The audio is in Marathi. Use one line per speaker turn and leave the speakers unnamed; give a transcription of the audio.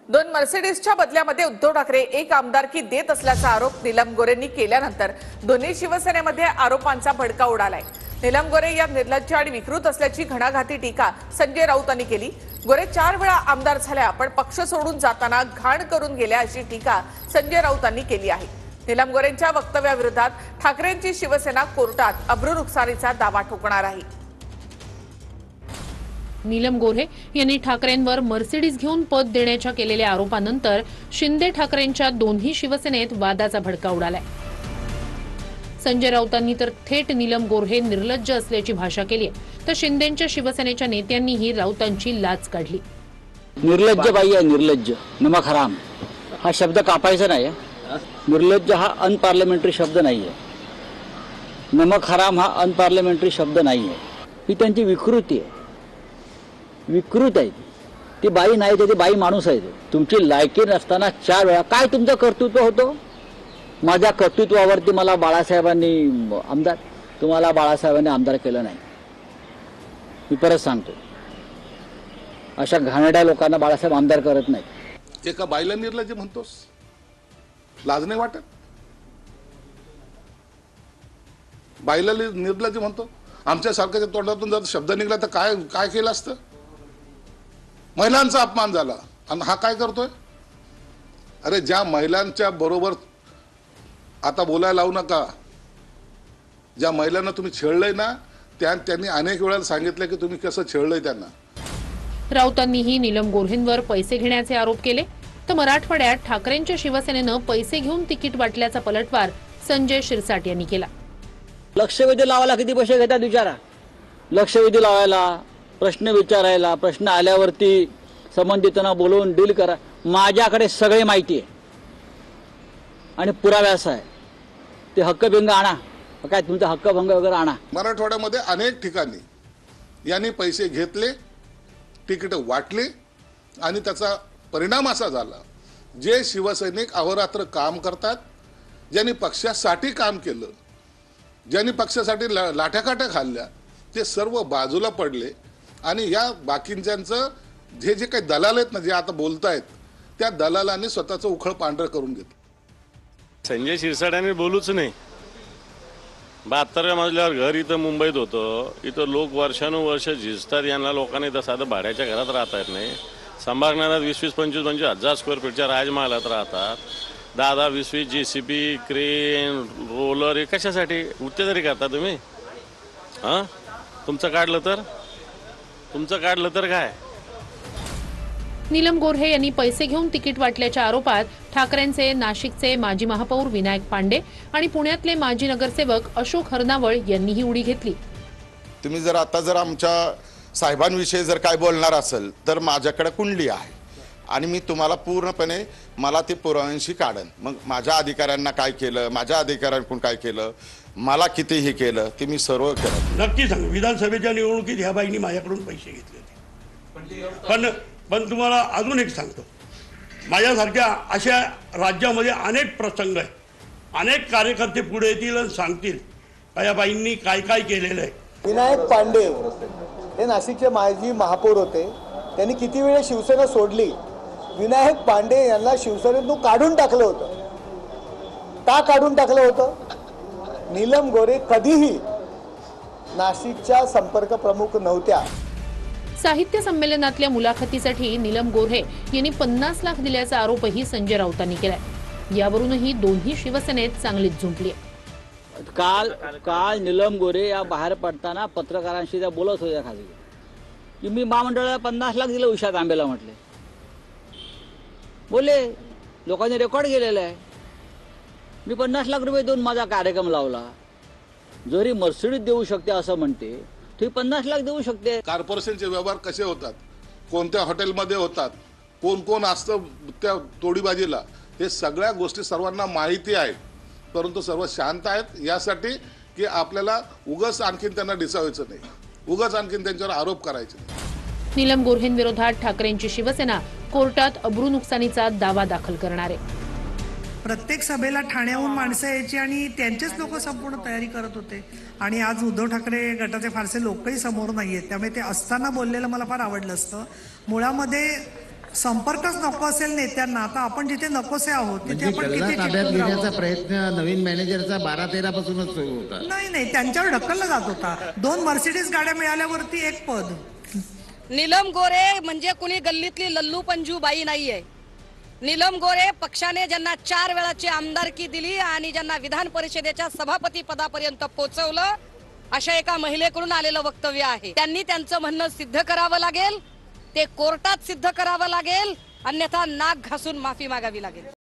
दोन मर्सिडीजच्या बदल्यामध्ये उद्धव ठाकरे एक आमदारकी देत असल्याचा आरोप नीलम गोरेंनी केल्यानंतर दोन्ही शिवसेनेमध्ये आरोपांचा भडका उडालाय। नीलम गोरे या निर्लज्ज आणि विकृत असल्याची घणाघाती टीका संजय राऊतांनी केली। गोरे 4 वेळा आमदार झाल्या पण पक्ष सोडून जाताना घाण करून गेल्या अशी टीका संजय राऊतांनी केली आहे। नीलम गोरेंच्या वक्तव्याविरोधात ठाकरेंची शिवसेना कोर्टात अब्रू नुकसानीचा दावा ठोकणार आहे।
नीलम गोरे यांनी ठाकरेंवर मर्सिडीज घेऊन पद देण्याच्या केलेल्या आरोपानंतर शिंदे ठाकरेंच्या दोन्ही शिवसेनेत वादाचा भडका उडालाय। संजय राऊतांनी तर थेट नीलम गोरे निर्लज्ज असल्याची भाषा केली आहे, तर शिंदेच्या शिवसेनेच्या नेत्यांनीही राऊतांची लाच काढली।
निर्लज्ज बाई आहे, निर्लज्ज नमक हराम हा शब्द कापायचा नाही। निर्लज्ज हा अनपार्लमेंटरी शब्द नाहीये, नमक हराम हा अनपार्लमेंटरी शब्द नाहीये। ही त्यांची विकृती आहे, विकृत आहे ती बाई नाही, ती बाई माणूस आहे। तुमची लायकी नसताना 4 वेळा काय तुमचं कर्तृत्व होतं? माझ्या कर्तृत्वावरती मला बाळासाहेबांनी आमदार, तुम्हाला बाळासाहेबांनी आमदार केलं नाही। मी परत सांगतो, अशा घाणेरड्या लोकांना बाळासाहेब आमदार करत नाही।
एका बाईला निर्लज्ज म्हणतोस, लाज नाही वाटत? बाईला निर्लज्ज म्हणतो? आमच्या सारख्याच्या तोंडातून जर शब्द निघला तर काय काय केलं असतं? महिलांचा अपमान झाला आणि हा काय करतोय? अरे ज्या महिलांच्या बरोबर आता बोलायला लावू नका, ज्या महिलांना तुम्ही छेडलंय ना त्यांनी अनेक वेळा सांगितलं की तुम्ही कसं छेडलंय त्यांना।
राऊतांनीही नीलम गोरेंवर पैसे घेण्याचे आरोप केले, तर मराठवाड्यात ठाकरेंच्या शिवसेनेनं पैसे घेऊन तिकीट वाटल्याचा पलटवार संजय शिरसाट यांनी केला।
लक्षवेधी लावायला किती पैसे घेतात विचारा? लक्षवेधी लावायला, प्रश्न विचारायला, प्रश्न आल्यावरती संबंधितांना बोलवून डील करा। माझ्याकडे सगळे माहिती आहे आणि पुराव्यास आहे। ते हक्कभंग आणा, काय तुमचा हक्कभंग वगैरे आणा।
मराठवाड्यामध्ये अनेक ठिकाणी यांनी पैसे घेतले, तिकीट वाटले आणि त्याचा परिणाम असा झाला, जे शिवसैनिक अहोरात्र काम करतात, ज्यांनी पक्षासाठी काम केलं, ज्यांनी पक्षासाठी लाठ्याकाठ्या खाल्ल्या, ते सर्व बाजूला पडले आणि या बाकींच्यांचं जे काही दलाल आहेत ना, जे आता बोलतायत, त्या दलालांनी स्वतःचं उखळ पांढरं करून घेतलं।
संजय शिरसाटांनी बोलूच नाही। 72व्या मजल्यावर घर इथं मुंबईत होतं, इथं लोक वर्षानुवर्ष झिजतात, यांना लोकांना इथं साधं भाड्याच्या घरात राहता येत नाही। संभागण्यात 20-25 हजार स्क्वेअर फीटच्या राजमहालात राहतात। 10-20 JCB, क्रेन, रोलर, हे कशासाठी उत्तेजरी करता तुम्ही? हां, तुमचं काढलं तर काय?
नीलम गोरे यांनी पैसे घेऊन तिकीट वाटल्याच्या आरोपात ठाकरेंचे नाशिकचे माजी महापौर विनायक पांडे आणि पुण्यातले माजी नगरसेवक अशोक हरनावळ यांनीही उडी घेतली।
तुम्ही जर आमच्या साहेबांविषयी जर काय बोलणार असेल तर माझ्याकडे कुंडली आहे आणि मी तुम्हाला पूर्णपणे मला ते पुराव्यांशी काढन। मग माझ्या अधिकाऱ्यांना काय केलं, माझ्या अधिकाऱ्यांकडून काय केलं, मला किती हे केलं, ते मी सर्व केलं।
नक्की सांग, विधानसभेच्या निवडणुकीत ह्या बाईंनी माझ्याकडून पैसे घेतले होते। पण तुम्हाला अजून एक सांगतो, माझ्यासारख्या अशा राज्यामध्ये अनेक प्रसंग आहेत, अनेक कार्यकर्ते पुढे येतील आणि सांगतील का या बाईंनी काय काय केलेलं आहे।
विनायक पांडे हे नाशिकचे माजी महापौर होते, त्यांनी किती वेळा शिवसेना सोडली। विनायक पांडे यांना शिवसेनेतून काढून टाकलं होतं। का काढून टाकलं होतं? नीलम गोरे कधीही नाशिकच्या संपर्क प्रमुख नव्हत्या।
साहित्य संमेलनातल्या मुलाखतीसाठी नीलम गोरे यांनी 50 लाख दिल्याचा आरोपही संजय राऊतांनी केलाय। यावरूनही दोन्ही शिवसेनेत चांगलीच झुंपली आहे।
काल नीलम गोरे या बाहेर पडताना पत्रकारांशी त्या बोलत होत्या खाली की मी महामंडळाला 50 लाख दिलं उषा तांबेला म्हटले, बोले लोकांनी रेकॉर्ड केलेलं आहे। मी 50 लाख रुपये देऊन माझा कार्यक्रम लावला। जरी मर्सिडीज देऊ शकते असं म्हणते, ती 50 लाख देऊ शकते।
कॉर्पोरेशनचे व्यवहार कसे होतात, कोणत्या हॉटेलमध्ये होतात, कोण कोण असतं त्या तोडीबाजीला, हे सगळ्या गोष्टी सर्वांना माहिती आहे। परंतु सर्व शांत आहेत यासाठी की आपल्याला उगाच आणखीन त्यांना डिसावायचं नाही, उगाच आणखीन त्यांच्यावर आरोप करायचे नाही।
नीलम गोरेंविरोधात ठाकरेंची शिवसेना कोर्टात अब्रू नुकसानीचा दावा दाखल करणार आहे।
प्रत्येक सभेला ठाण्याहून माणसं यायची आणि त्यांचेच लोक संपूर्ण तयारी करत होते आणि आज उद्धव ठाकरे गटाचे फारसे लोकही समोर नाहीयेत, त्यामुळे ते असताना बोललेलं मला फार आवडलं असतं। मुळामध्ये संपर्कच नको असेल नेत्यांना, आता आपण जिथे नकोसे आहोत तिथे
म्हणजे
आपण
कल्ला
किती
ताब्यात
चिकटून
घेण्याचा
राहू?
प्रयत्न नवीन मॅनेजरचा 12-13 पासूनच सुरू होता.
नाही, त्यांच्यावर ढकलला जात होता. 2 मर्सिडीज गाड्या मिळाल्यावरती 1 पद.
नीलम गोरे म्हणजे कुणी गल्लीतली लल्लू पंजू बाई नाहीये. नीलम गोरे पक्षाने ज्यांना 4 वेळाची आमदारकी दिली आणि ज्यांना विधान परिषदेच्या सभापती पदापर्यंत पोहोचवलं, अशा एका महिलेकडून आलेलं वक्तव्य आहे. त्यांनी त्यांचं म्हणणं सिद्ध करावं लागेल, ते कोर्टात सिद्ध करावं लागेल, अन्यथा नाक घासून माफी मागावी लागेल.